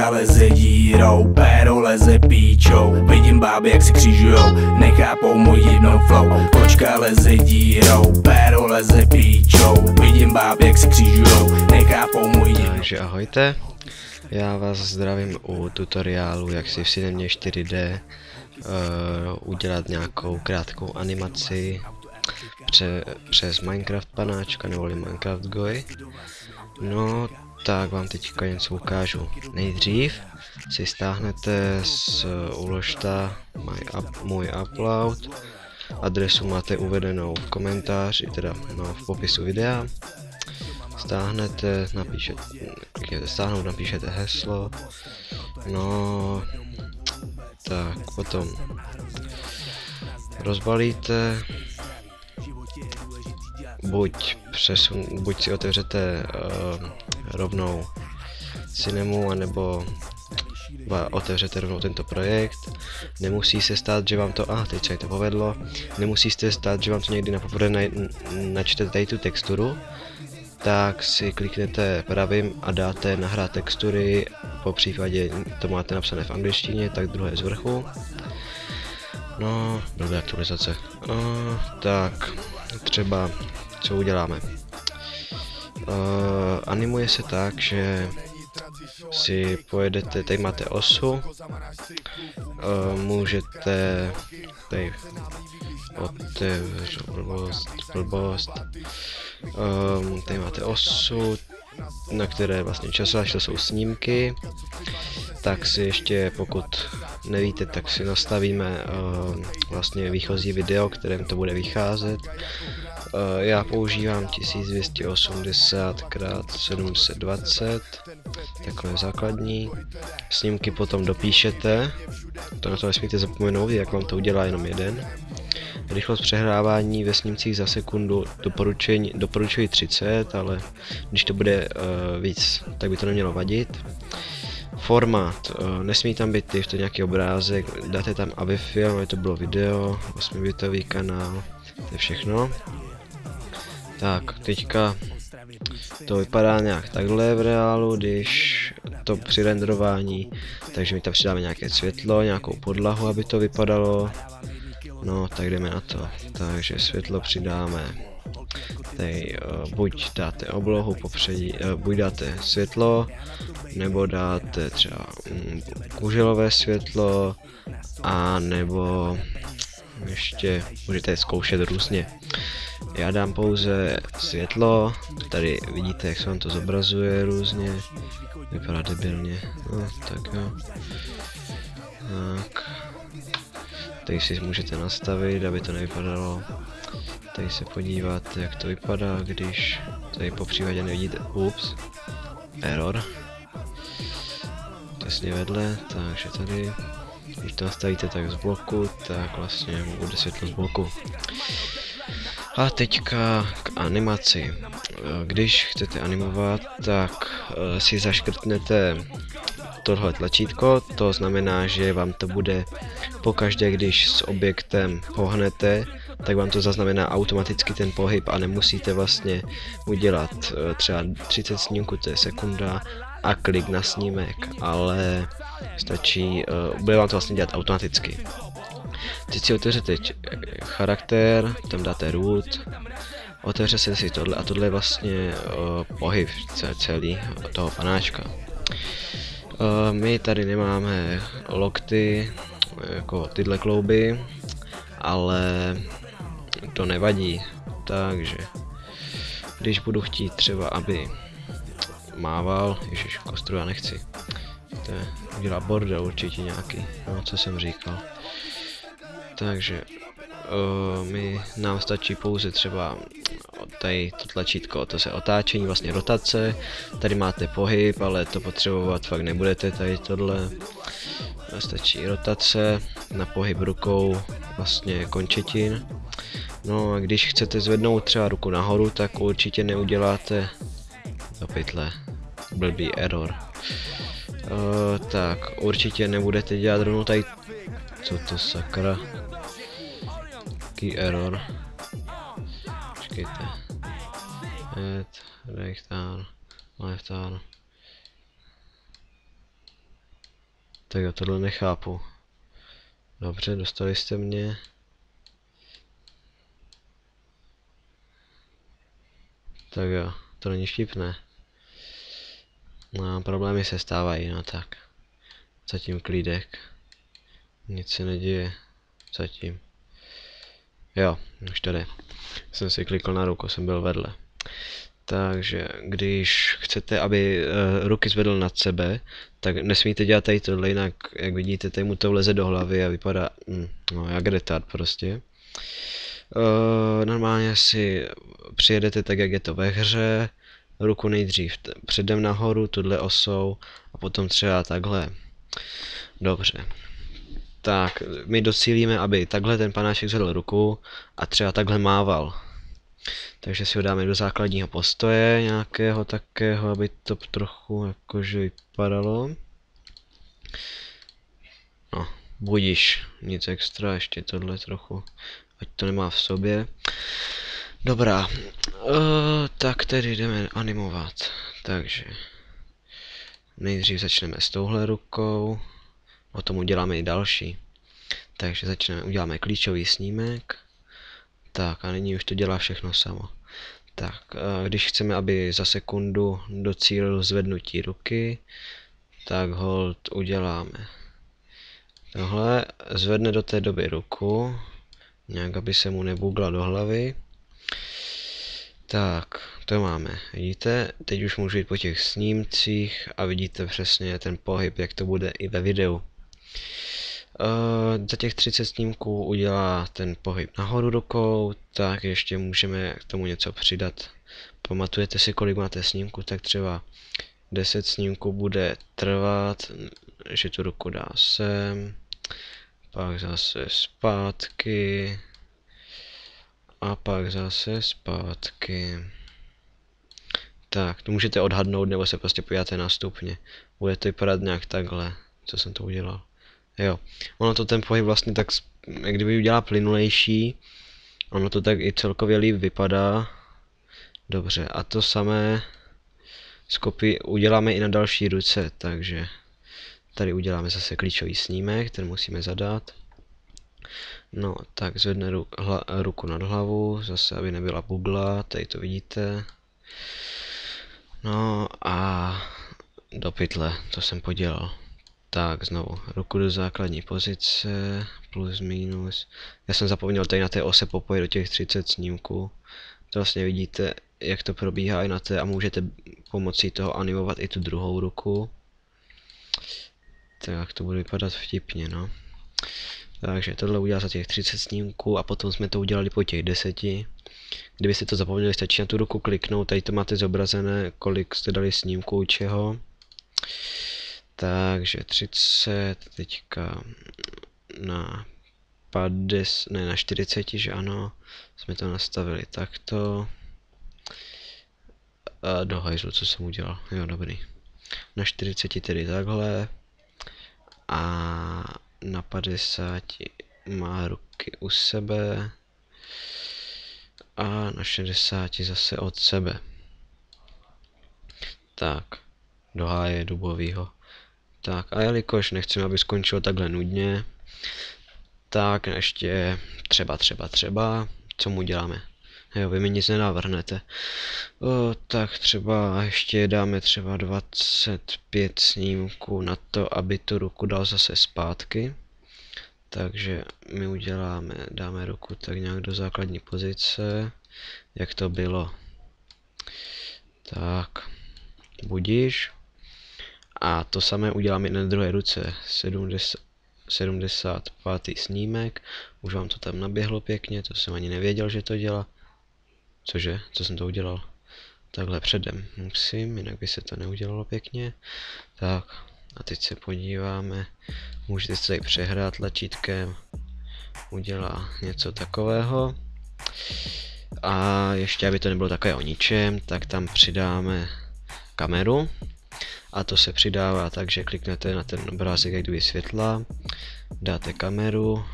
Kočka leze dírou, péro leze píčou. Vidím báby jak si křižujou, nechápou můj divnou flow. Kočka leze dírou, péro leze píčou. Vidím báby jak si křižujou, nechápou můj divnou. Takže ahojte, já vás zdravím u tutoriálu, jak si v Cinemě 4D udělat nějakou krátkou animaci přes Minecraft panáčka neboli Minecraft GUI. No tak vám teďka něco ukážu. Nejdřív si stáhnete z uložta můj upload. Adresu máte uvedenou v komentáři, teda v popisu videa. Stáhnete, klikněte stáhnout, napíšete heslo. No tak potom rozbalíte, buď si otevřete rovnou Cinemu, anebo otevřete rovnou tento projekt. Nemusí se stát, že vám to, teď se to povedlo, nemusí se stát, že vám to někdy na poprvé načtete tady tu texturu, tak si kliknete pravým a dáte nahrát textury, po případě to máte napsané v angličtině, tak druhé z vrchu. No, dobré aktualizace. Tak, třeba, co uděláme? Animuje se tak, že si pojedete, tady máte osu, můžete tady otevřít blbost. Tady máte osu, na které vlastně časově to jsou snímky. Tak si ještě, pokud nevíte, tak si nastavíme vlastně výchozí video, kterém to bude vycházet. Já používám 1280x720, takové základní. Snímky potom dopíšete, to na to nesmíte zapomenout, jak vám to udělá jenom jeden. Rychlost přehrávání ve snímcích za sekundu doporučuji 30, ale když to bude víc, tak by to nemělo vadit. Formát, nesmí tam být to nějaký obrázek, dáte tam AVI film, aby to bylo video, 8bitový kanál, to je všechno. Tak, teďka to vypadá nějak takhle v reálu, když to při renderování, takže my tam přidáme nějaké světlo, nějakou podlahu, aby to vypadalo. No, tak jdeme na to. Takže světlo přidáme. Tady buď dáte oblohu popředí, buď dáte světlo, nebo dáte třeba kuželové světlo, a nebo ještě můžete zkoušet různě. Já dám pouze světlo, tady vidíte, jak se vám to zobrazuje různě, vypadá debilně, no tak jo. Tak. Tady si můžete nastavit, aby to nevypadalo. Tady se podívat, jak to vypadá, když tady po případě nevidíte, error. Těsně vedle, takže tady, když to nastavíte tak z bloku, tak vlastně bude světlo z bloku. A teďka k animaci. Když chcete animovat, tak si zaškrtnete tohle tlačítko, to znamená, že vám to bude pokaždé, když s objektem pohnete, tak vám to zaznamená automaticky ten pohyb a nemusíte vlastně udělat třeba 30 snímků, to je sekunda, a klik na snímek, ale stačí, bude vám to vlastně dělat automaticky. Teď si otevřete charakter, tam dáte root, otevře si tohle a tohle je vlastně pohyb celý toho panáčka. My tady nemáme lokty, jako tyhle klouby, ale to nevadí, takže když budu chtít třeba, aby mával, ježiš, kostru já nechci, to udělá bordel určitě nějaký, no co jsem říkal. Takže nám stačí pouze třeba tady to tlačítko, to se otáčení, vlastně rotace, tady máte pohyb, ale to potřebovat fakt nebudete, tady tohle. Stačí rotace, na pohyb rukou, vlastně končetin. No a když chcete zvednout třeba ruku nahoru, tak určitě neuděláte do pytle, blbý error. Tak určitě nebudete dělat rovnou tady, co to sakra, jaký error, počkejte, left down, Tak jo, tohle nechápu. Dobře, dostali jste mě. Tak jo, to není vtipné. No, problémy se stávají, no tak. Zatím klídek. Nic se neděje. Zatím. Jo, už tady. Jsem si klikl na ruku, jsem byl vedle. Takže když chcete, aby ruky zvedl nad sebe, tak nesmíte dělat tady tohle, jinak, jak vidíte, tady mu to vleze do hlavy a vypadá, no, jak retard prostě. Normálně si přijedete tak, jak je to ve hře, ruku nejdřív předem nahoru, tuhle osou a potom třeba takhle. Dobře. Tak, my docílíme, aby takhle ten panáček zvedl ruku a třeba takhle mával. Takže si ho dáme do základního postoje, nějakého takého, aby to trochu jakože vypadalo. No, budiš, nic extra, ještě tohle trochu, ať to nemá v sobě. Dobrá, tak tedy jdeme animovat. Takže nejdřív začneme s touhle rukou, potom uděláme i další. Takže uděláme klíčový snímek. Tak a nyní už to dělá všechno samo. Tak, když chceme, aby za sekundu docílil zvednutí ruky, tak hold uděláme. Tohle zvedne do té doby ruku, nějak aby se mu nebugla do hlavy. Tak, to máme, vidíte, teď už můžu jít po těch snímcích a vidíte přesně ten pohyb, jak to bude i ve videu. Za těch 30 snímků udělá ten pohyb nahoru rukou, tak ještě můžeme k tomu něco přidat. Pamatujete si, kolik máte snímků, tak třeba 10 snímků bude trvat, že tu ruku dá sem, pak zase zpátky a pak zase zpátky. Tak, to můžete odhadnout nebo se prostě podíváte na stupně. Bude to vypadat nějak takhle, co jsem to udělal. Jo, ono to ten pohyb vlastně tak, jak kdyby udělá plynulejší, ono to tak i celkově líp vypadá. Dobře, a to samé uděláme i na další ruce, takže tady uděláme zase klíčový snímek, ten musíme zadat. No, tak zvedne ruku nad hlavu, zase aby nebyla bugla, tady to vidíte. No a do pytle, to jsem podělal. Tak, znovu, ruku do základní pozice, plus, minus. Já jsem zapomněl tady na té ose popojit do těch 30 snímků. To vlastně vidíte, jak to probíhá i na té a můžete pomocí toho animovat i tu druhou ruku. Tak to bude vypadat vtipně, no. Takže tohle udělá za těch 30 snímků a potom jsme to udělali po těch 10. Kdybyste to zapomněli, stačí na tu ruku kliknout, tady to máte zobrazené, kolik jste dali snímků čeho. Takže 30 teďka na 50, ne na 40, že ano, jsme to nastavili takto. A do hajzlu, co jsem udělal, jo dobrý. Na 40 tedy takhle. A na 50 má ruky u sebe. A na 60 zase od sebe. Tak, do háje dubovýho. Tak a jelikož nechceme, aby skončilo takhle nudně, tak ještě třeba, co mu děláme? Jo, vy mi nic nenavrhnete. Tak třeba ještě dáme třeba 25 snímků na to, aby tu ruku dal zase zpátky. Takže my dáme ruku tak nějak do základní pozice, jak to bylo. Tak, budíš. A to samé uděláme i na druhé ruce, 75. snímek, už vám to tam naběhlo pěkně, to jsem ani nevěděl, že to dělá. Cože? Co jsem to udělal? Takhle předem musím, jinak by se to neudělalo pěkně. Tak, a teď se podíváme, můžete se tady přehrát tlačítkem, udělá něco takového. A ještě, aby to nebylo takové o ničem, tak tam přidáme kameru. A to se přidává tak, že kliknete na ten obrázek jak kdyby světla, dáte kameru,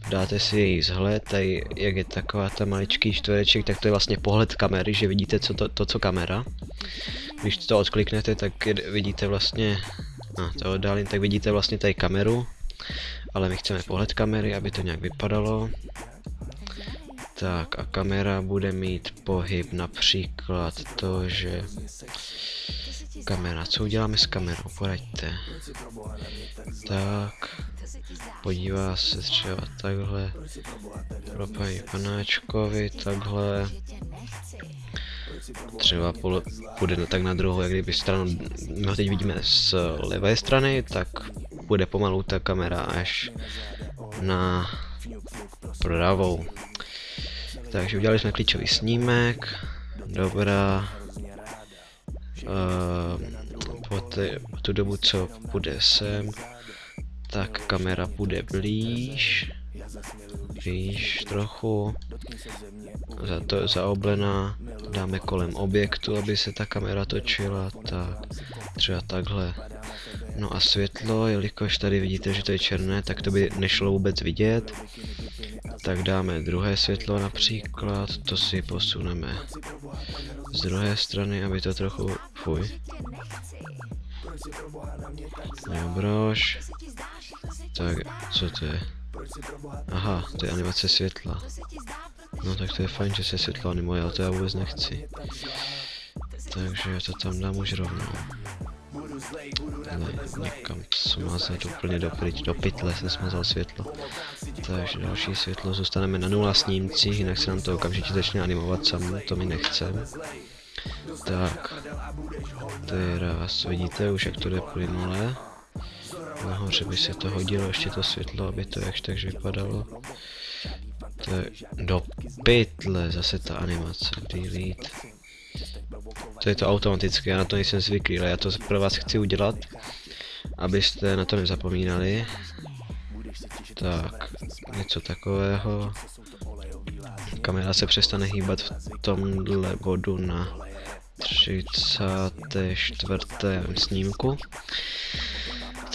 dáte si její vzhled, tady jak je taková ta maličký čtvereček, tak to je vlastně pohled kamery, že vidíte co kamera. Když to odkliknete, tak vidíte vlastně to oddálím, tak vidíte vlastně tady kameru, ale my chceme pohled kamery, aby to nějak vypadalo. Tak a kamera bude mít pohyb, například to, že kamera, co uděláme s kamerou, poraďte. Tak, podívá se třeba takhle, pro paní panáčkovi, takhle. Třeba půjde tak na druhou, jak kdyby stranu, my ho teď vidíme z levé strany, tak bude pomalu ta kamera až na pravou. Takže udělali jsme klíčový snímek, dobrá. Po tu dobu, co půjde sem, tak kamera půjde blíž trochu, zaoblená, dáme kolem objektu, aby se ta kamera točila, tak třeba takhle. No a světlo, jelikož tady vidíte, že to je černé, tak to by nešlo vůbec vidět, tak dáme druhé světlo například, to si posuneme z druhé strany, aby to trochu, fuj. Dobroš. Tak, co to je? Aha, to je animace světla. No tak to je fajn, že se světlo animuje, ale to já vůbec nechci. Takže to tam dám už rovnou. Někam smazat úplně do pytle jsem smazal světlo. Takže další světlo, zůstaneme na 0 snímcích, jinak se nám to okamžitě začne animovat sam, to my nechceme. Tak, teraz vidíte už, jak to jde plynule. Nahoře by se to hodilo ještě to světlo, aby to jakž takž vypadalo. Do pytle, zase ta animace, delete. To je to automatické, já na to nejsem zvyklý, ale já to pro vás chci udělat, abyste na to nezapomínali. Tak, něco takového. Kamera se přestane hýbat v tomhle bodu na 34. snímku.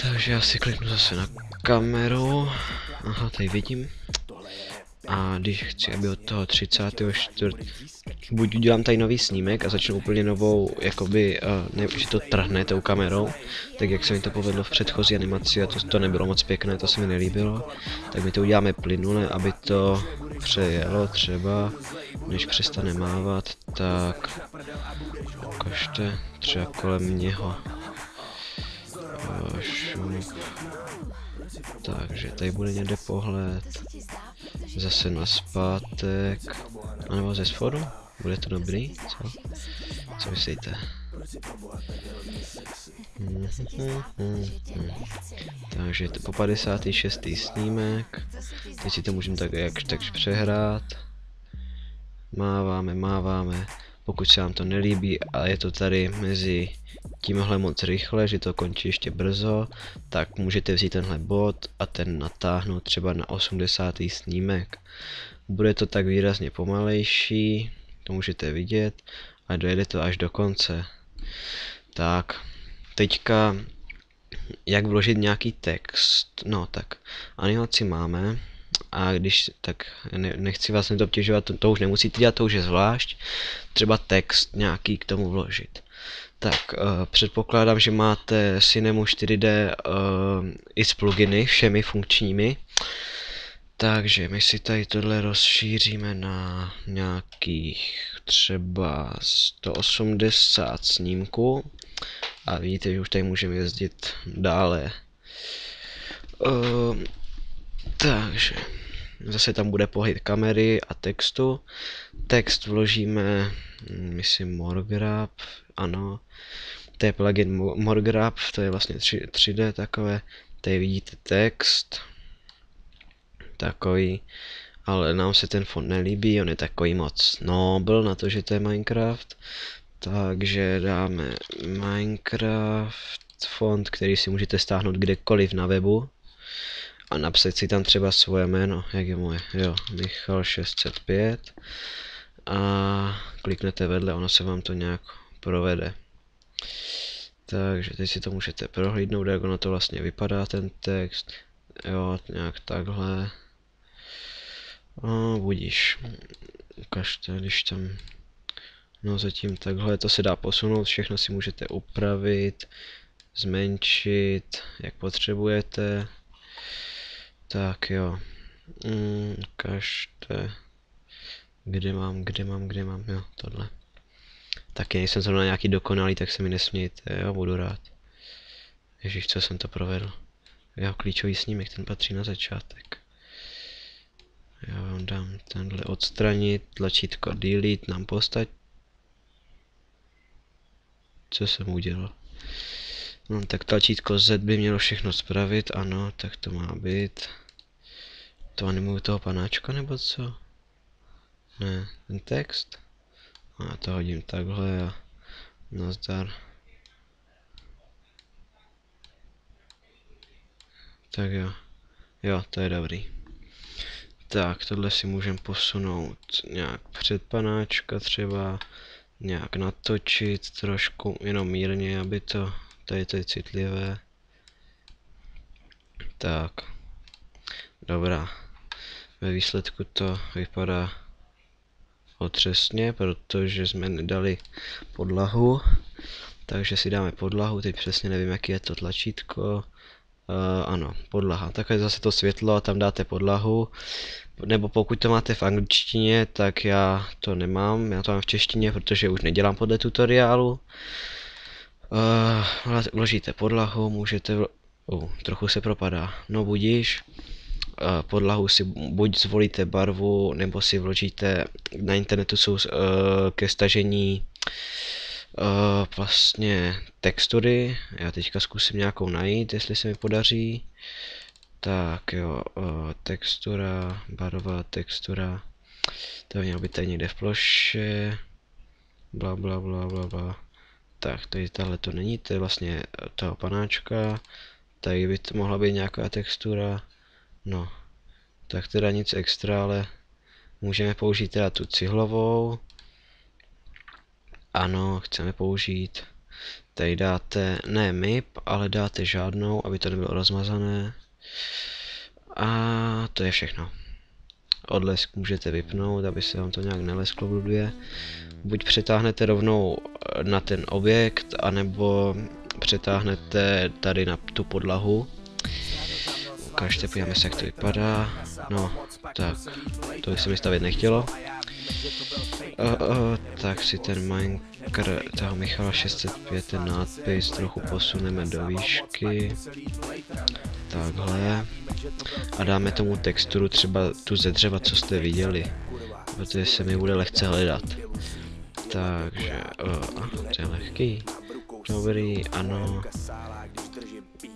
Takže já si kliknu zase na kameru. Aha, tady vidím. A když chci, aby od toho 34. buď udělám tady nový snímek a začnu úplně novou, jakoby, ne, že to trhne tou kamerou, tak jak se mi to povedlo v předchozí animaci a to nebylo moc pěkné, to se mi nelíbilo, tak my to uděláme plynule, aby to přejelo třeba, než přestane mávat, tak ukažte třeba kolem něho. Takže tady bude někde pohled, zase naspátek, anebo ze spodu, bude to dobrý, co? Co myslíte? Takže to po 56. snímek, teď si to můžeme takž přehrát, máváme, pokud se vám to nelíbí a je to tady mezi tímhle moc rychle, že to končí ještě brzo, tak můžete vzít tenhle bod a ten natáhnout třeba na 80. snímek. Bude to tak výrazně pomalejší, to můžete vidět, a dojede to až do konce. Tak, teďka jak vložit nějaký text, no tak animaci máme. A když, tak nechci vás to obtěžovat, to už nemusíte dělat, to už je zvlášť, třeba text nějaký k tomu vložit. Tak, předpokládám, že máte Cinema 4D i s pluginy, všemi funkčními. Takže my si tady tohle rozšíříme na nějakých třeba 180 snímků. A vidíte, že už tady můžeme jezdit dále. Takže zase tam bude pohyb kamery a textu. Text vložíme, myslím, Morgrab, ano. To je plugin Morgrab, to je vlastně 3D takové. Tady vidíte text. Takový, ale nám se ten fond nelíbí, on je takový moc nobl na to, že to je Minecraft. Takže dáme Minecraft font, který si můžete stáhnout kdekoliv na webu. A napsat si tam třeba svoje jméno, jak je moje, jo, Michal 605. A kliknete vedle, ono se vám to nějak provede. Takže teď si to můžete prohlídnout, jak ono to vlastně vypadá, ten text. Jo, nějak takhle. No, budíš. Ukažte, když tam... No zatím takhle, to se dá posunout, všechno si můžete upravit. zmenšit, jak potřebujete. Tak jo. Ukažte. Kde mám, jo, tohle. Taky nejsem zrovna nějaký dokonalý, tak se mi nesmějte, jo, budu rád. Ježíš, co jsem to provedl. Jo, klíčový snímek, ten patří na začátek. Já vám dám tenhle odstranit, tlačítko delete nám postačí. Co jsem udělal? No tak tlačítko Z by mělo všechno spravit, ano, tak to má být. To animuju toho panáčka nebo co? Ne, ten text? A to hodím takhle a nazdar. Tak jo. Jo, to je dobrý. Tak, tohle si můžeme posunout nějak před panáčka třeba. Nějak natočit trošku, jenom mírně, aby to tady je citlivé. Tak. Dobrá. Ve výsledku to vypadá otřesně, protože jsme nedali podlahu. Takže si dáme podlahu, teď přesně nevím, jaký je to tlačítko. Ano, podlaha. Takhle zase to světlo a tam dáte podlahu. Nebo pokud to máte v angličtině, tak já to nemám, já to mám v češtině, protože už nedělám podle tutoriálu. Vložíte podlahu, můžete... trochu se propadá, no budíš. Podlahu si buď zvolíte barvu, nebo si vložíte, na internetu jsou ke stažení vlastně textury. Já teďka zkusím nějakou najít, jestli se mi podaří. Tak jo, textura, barva, textura, to mělo být tady někde v ploše, bla bla bla bla bla. Tak, tady tahle to není, to je vlastně toho panáčka, tady by to mohla být nějaká textura, no, tak teda nic extra, ale můžeme použít teda tu cihlovou, ano, chceme použít, tady dáte, ne MIP, ale dáte žádnou, aby to nebylo rozmazané. A to je všechno. Odlesk můžete vypnout, aby se vám to nějak nelesklo blbě. Buď přetáhnete rovnou na ten objekt, anebo přetáhnete tady na tu podlahu. Ukážte, podíváme se, jak to vypadá. No, tak, to by se mi stavět nechtělo. Tak si ten Minecraft, toho Michala 605, ten nápis trochu posuneme do výšky. Takhle. A dáme tomu texturu třeba tu ze dřeva, co jste viděli. Protože se mi bude lehce hledat. Takže, to je lehký. Dobrý, ano.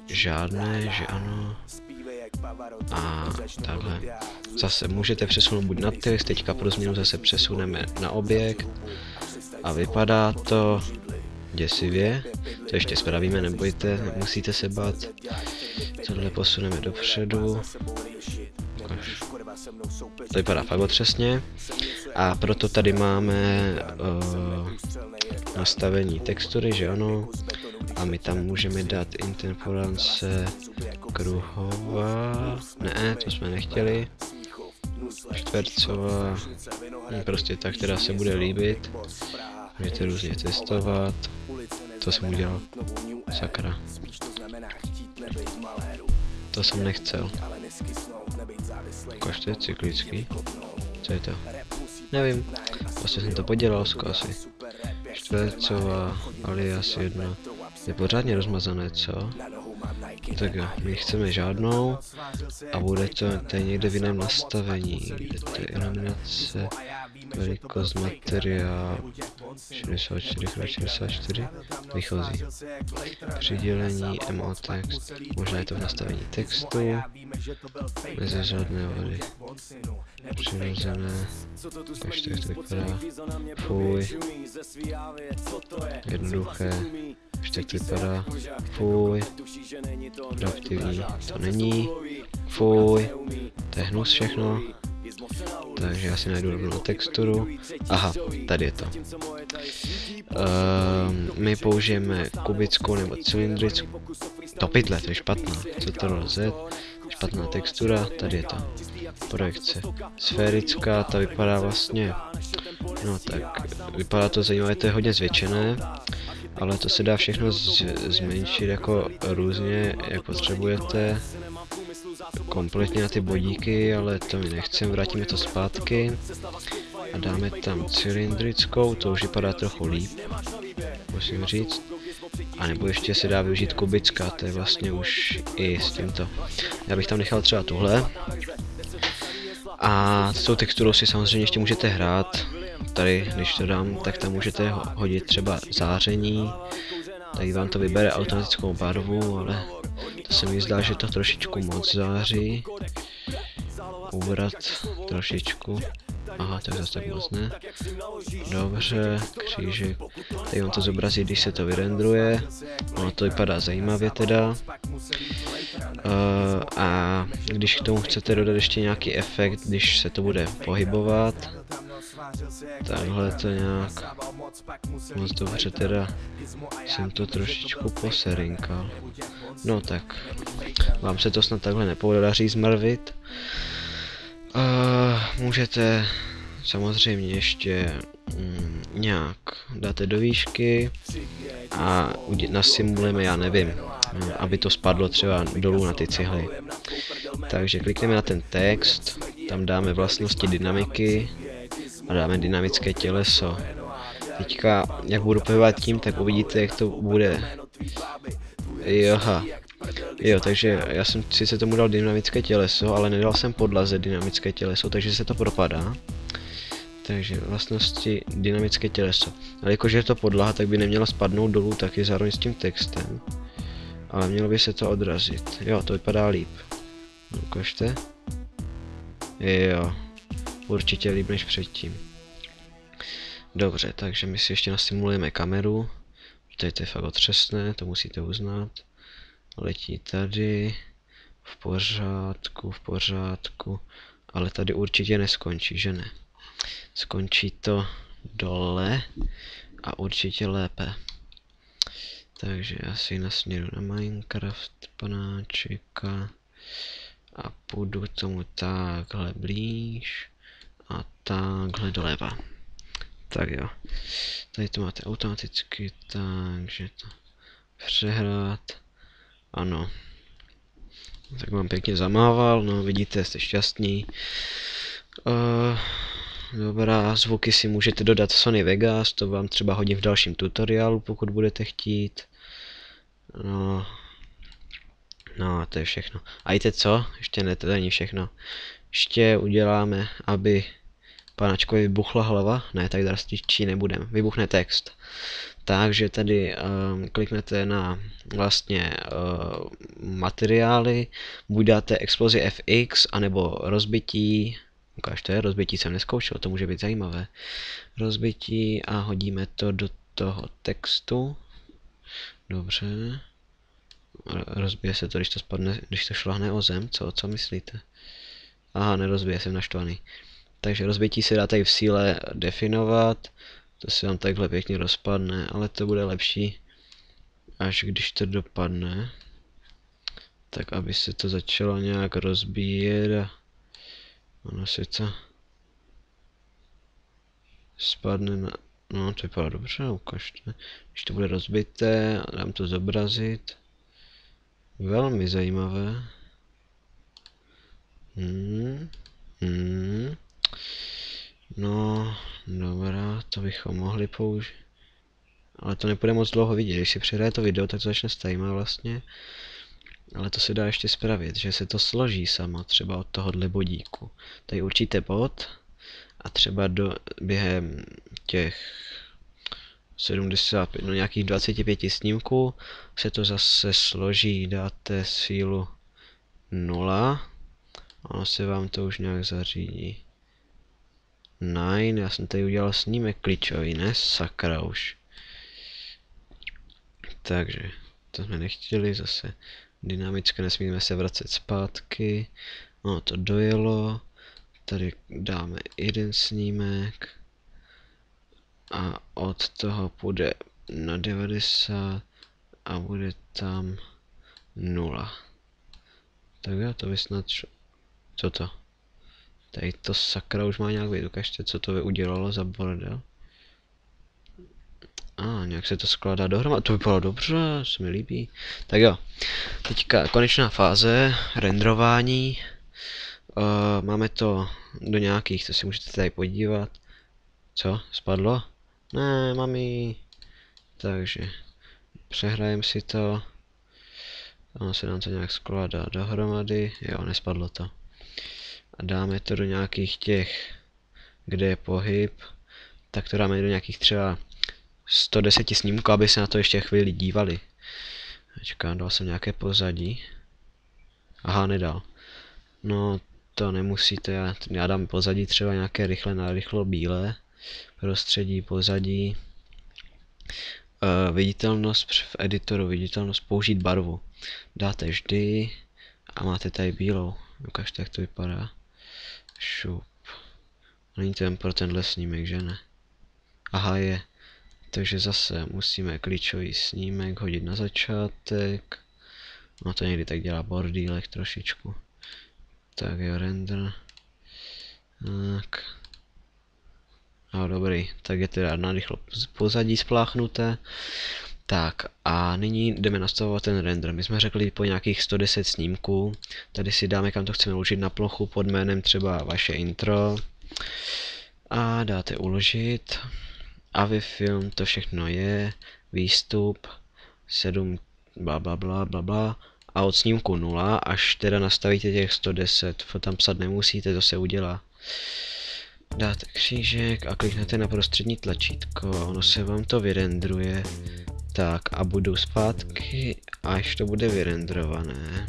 Žádné, že ano. A takhle. Zase můžete přesunout buď na text, teďka pro změnu zase přesuneme na objekt. A vypadá to děsivě. To ještě spravíme, nebojte, nemusíte se bát. Tohle posuneme dopředu. To vypadá fakt otřesně. A proto tady máme nastavení textury, že ano. A my tam můžeme dát interpolace kruhová. Ne, to jsme nechtěli. Čtvercová. Prostě tak, která se bude líbit. Můžete různě testovat. To jsem udělal. Sakra. To jsem nechcel. Ukažte, cyklický. Co je to? Nevím. Prostě jsem to podělal asi. Čtvercová, alias 1. Je pořádně rozmazané, co? Tak jo, my chceme žádnou. A bude to tady někde v jiném nastavení. Kde to je iluminace, velikost materiál 64x64, výchozí. Přidělení, MO text, možná je to v nastavení textu, mezi žádné vody, přirozené, ještě jak to vypadá, fuj, jednoduché, ještě jak to vypadá, fuj, adaptivní, to není, fuj, to je hnus všechno. Takže já si najdu rovnou texturu. Aha, tady je to. My použijeme kubickou nebo cylindrickou. To pytle, to je špatná. Ctrl Z. Špatná textura, tady je to. Projekce. Sférická, ta vypadá vlastně. No tak, vypadá to zajímavé, to je hodně zvětšené. ale to se dá všechno zmenšit jako různě, jak potřebujete. Kompletně na ty bodíky, ale to my nechceme, vrátíme to zpátky. A dáme tam cylindrickou, to už vypadá trochu líp, musím říct. A nebo ještě se dá využít kubická, to je vlastně už i s tímto. Já bych tam nechal třeba tuhle. A s tou texturou si samozřejmě ještě můžete hrát. Tady, když to dám, tak tam můžete hodit třeba záření. Tady vám to vybere automatickou barvu, ale to se mi zdá, že to trošičku moc září. Ubrat trošičku. Aha, tak zase tak moc ne. Dobře, křížek. Tady vám to zobrazí, když se to vyrendruje. Ono to vypadá zajímavě teda. A když k tomu chcete dodat ještě nějaký efekt, když se to bude pohybovat. Takhle to nějak moc dobře teda jsem to trošičku poserinkal. No tak, vám se to snad takhle nepodaří zmrvit. Můžete samozřejmě ještě nějak dáte do výšky a nasimulujeme, já nevím, aby to spadlo třeba dolů na ty cihly. Takže klikneme na ten text, tam dáme vlastnosti dynamiky a dáme dynamické těleso. Teďka, jak budu pohybovat tím, tak uvidíte, jak to bude. Jo, takže já jsem sice tomu dal dynamické těleso, ale nedal jsem podlaze dynamické těleso, takže se to propadá. Takže vlastnosti dynamické těleso. Ale jakože je to podlaha, tak by neměla spadnout dolů taky zároveň s tím textem. Ale mělo by se to odrazit. Jo, to vypadá líp. Ukažte. Jo, určitě líp než předtím. Dobře, takže my si ještě nasimulujeme kameru. Tady to je fakt otřesné, to musíte uznat. Letí tady. V pořádku. Ale tady určitě neskončí, že ne? Skončí to dole a určitě lépe. Takže já si nasměru na Minecraft panáčika a půjdu tomu takhle blíž a takhle doleva. Tak jo, tady to máte automaticky, takže to přehrát, ano. Tak vám pěkně zamával, no vidíte, jste šťastní. Dobrá, zvuky si můžete dodat v Sony Vegas, to vám třeba hodím v dalším tutoriálu, pokud budete chtít. No, to je všechno. A víte co? Ještě ne, to není všechno. Ještě uděláme, aby panačkovi vybuchla hlava. Ne, tak drastičtí nebudem. Vybuchne text. Takže tady kliknete na vlastně materiály, buď dáte explozi FX, anebo rozbití. Ukážte, rozbití jsem neskoušel, to může být zajímavé. Rozbití a hodíme to do toho textu. Dobře. Rozbije se to, když to spadne, když to šlahne o zem, co myslíte? Aha, nerozbije, jsem naštvaný. Takže rozbití se dá tady v síle definovat, to se vám takhle pěkně rozpadne, ale to bude lepší, až když to dopadne. Tak aby se to začalo nějak rozbíjet a ono si to spadne na... No, to vypadá dobře, ukažte. Když to bude rozbité, dám to zobrazit. Velmi zajímavé. No, dobrá, to bychom mohli použít. Ale to nepůjde moc dlouho vidět, když si přihraje to video, tak to začne stejma vlastně. Ale to se dá ještě spravit, že se to složí samo, třeba od tohohle bodíku. Tady určíte bod a třeba během těch 75, no nějakých 25 snímků se to zase složí, dáte sílu 0 a ono se vám to už nějak zařídí. 9, já jsem tady udělal snímek klíčový, ne? Sakra už. Takže, to jsme nechtěli, zase dynamicky, nesmíme se vracet zpátky. No to dojelo, tady dáme jeden snímek a od toho půjde na 90 a bude tam 0. Tak jo, to by snad šlo. Co to? Tady to sakra už má nějak být, ukažte, co to by udělalo za bordel. nějak se to skládá dohromady, to vypadalo dobře, se mi líbí. Tak jo, teďka konečná fáze, renderování. Máme to do nějakých, to si můžete tady podívat. Co? Spadlo? Ne, mami. Takže přehrajeme si to. Ono se nám to nějak skládá dohromady. Jo, nespadlo to. A dáme to do nějakých těch, kde je pohyb. Tak to dáme do nějakých třeba 110 snímků, aby se na to ještě chvíli dívali. Čekám, dal jsem nějaké pozadí. Aha, nedal. No, to nemusíte, já dám pozadí třeba nějaké rychlo bílé. Prostředí, pozadí. Viditelnost v editoru, viditelnost použít barvu. Dáte vždy a máte tady bílou. Ukažte, jak to vypadá. Šup. Není to jen pro tenhle snímek, že ne? Aha, je. Takže zase musíme klíčový snímek hodit na začátek. No to někdy tak dělá bordílek trošičku. Tak jo, render. Tak. No dobrý, tak je teda narychlo pozadí spláchnuté. Tak a nyní jdeme nastavovat ten render. My jsme řekli po nějakých 110 snímků. Tady si dáme, kam to chceme uložit na plochu pod jménem třeba vaše intro. A dáte uložit. Avifilm, to všechno je. Výstup 7 bla. A od snímku 0 až teda nastavíte těch 110. To tam psat nemusíte, to se udělá. Dáte křížek a kliknete na prostřední tlačítko, ono se vám to vyrendruje. Tak a budu zpátky, až to bude vyrendrované.